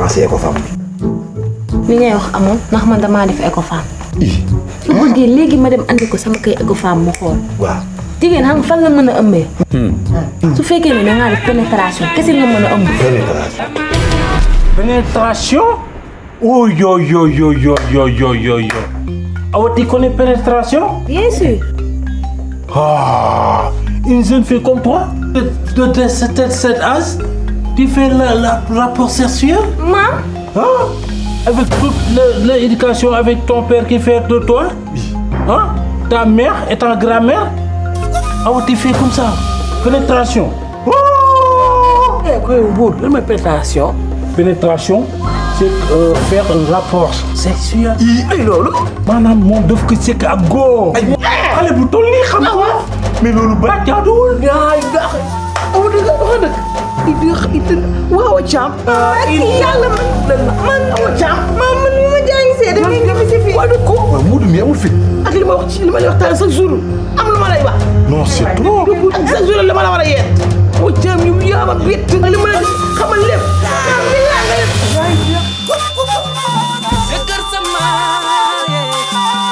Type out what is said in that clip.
commencé Ecofam. li ngay wax amul ndax man damaa def Ecofam. su bëggee léegi ma dem andi ko sama kay Ecofam mu xool. waaw. jigéen xam nga fan la mën a ëmbee. su fekkee ne dangaa def pénétration kese nga mën a ëmb. Pénétration? Oh yo yo yo yo yo yo yo yo. Awa, tu connais pénétration? Bien sûr. Ah, une jeune fille comme toi, de cet âge, tu fais la rapport sexuel? Maman? Hein? Avec toute l'éducation avec ton père qui fait de toi? Hein? Ta mère et ta grand-mère? Awa, tu fais comme ça? Pénétration? Oh! Quoi, au bout de ma pénétration? Pénétration, c'est faire un rapport sexuel. Maanaam moom daf ko sekk ak góor. xale bu toll nii xam nga. mais loolu ba jaaduwul. yaa ngi dàq. aw dëgg wax dëgg. waaw Thiam. yàlla man Thiam. man mi ma jàngi see damay nga fi si fii. waaw dëgg ko. waaw Moodu mi amul fit. ak li ma wax ci li ma lay waxtaan chaque jour am lu ma lay wax. non c'est trop. ak chaque jour li ma la war a yeet. Thiam yu yaa ma bett. li ma la xamal lépp.